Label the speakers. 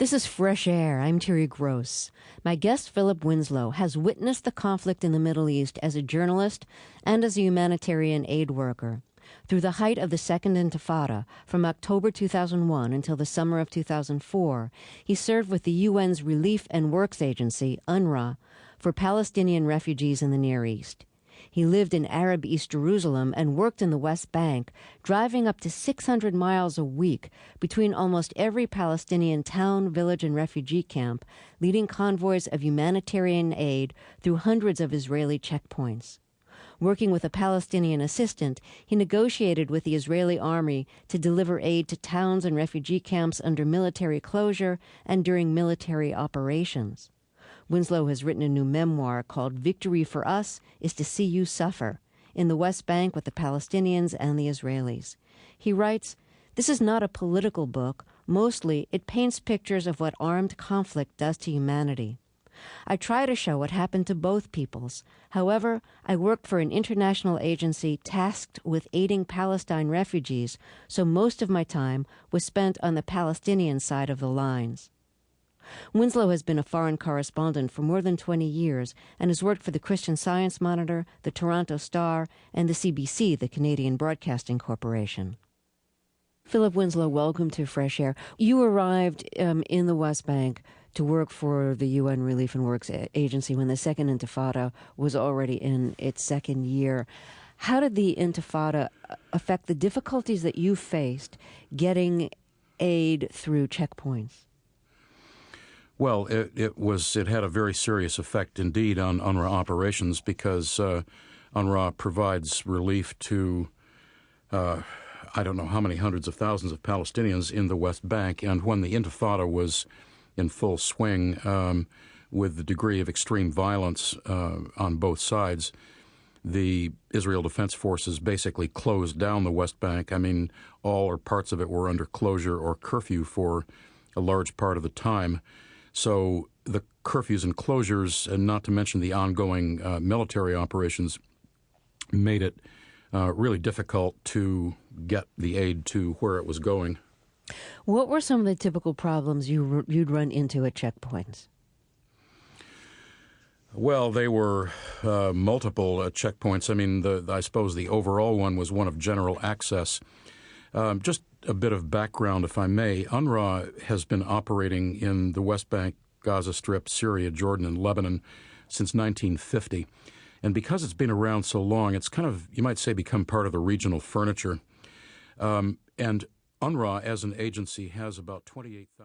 Speaker 1: This is Fresh Air. I'm Terry Gross. My guest, Philip Winslow, has witnessed the conflict in the Middle East as a journalist and as a humanitarian aid worker. Through the height of the Second Intifada, from October 2001 until the summer of 2004, he served with the UN's Relief and Works Agency, UNRWA, for Palestinian refugees in the Near East. He lived in Arab East Jerusalem and worked in the West Bank, driving up to 600 miles a week between almost every Palestinian town, village, and refugee camp, leading convoys of humanitarian aid through hundreds of Israeli checkpoints. Working with a Palestinian assistant, he negotiated with the Israeli army to deliver aid to towns and refugee camps under military closure and during military operations. Winslow has written a new memoir called Victory for Us is to See You Suffer, in the West Bank with the Palestinians and the Israelis. He writes, "This is not a political book. Mostly, it paints pictures of what armed conflict does to humanity. I try to show what happened to both peoples. However, I worked for an international agency tasked with aiding Palestine refugees, so most of my time was spent on the Palestinian side of the lines." Winslow has been a foreign correspondent for more than 20 years and has worked for the Christian Science Monitor, the Toronto Star, and the CBC, the Canadian Broadcasting Corporation. Philip Winslow, welcome to Fresh Air. You arrived in the West Bank to work for the UN Relief and Works Agency when the Second Intifada was already in its second year. How did the Intifada affect the difficulties that you faced getting aid through checkpoints?
Speaker 2: Well, it had a very serious effect indeed on UNRWA operations because UNRWA provides relief to I don't know how many hundreds of thousands of Palestinians in the West Bank. And when the Intifada was in full swing with the degree of extreme violence on both sides, the Israel Defense Forces basically closed down the West Bank. I mean, all or parts of it were under closure or curfew for a large part of the time. So the curfews and closures, and not to mention the ongoing military operations, made it really difficult to get the aid to where it was going.
Speaker 1: What were some of the typical problems you'd run into at checkpoints?
Speaker 2: Well, they were multiple checkpoints. I mean, I suppose the overall one was one of general access. Just a bit of background, if I may. UNRWA has been operating in the West Bank, Gaza Strip, Syria, Jordan, and Lebanon since 1950. And because it's been around so long, it's kind of, you might say, become part of the regional furniture. And UNRWA, as an agency, has about 28,000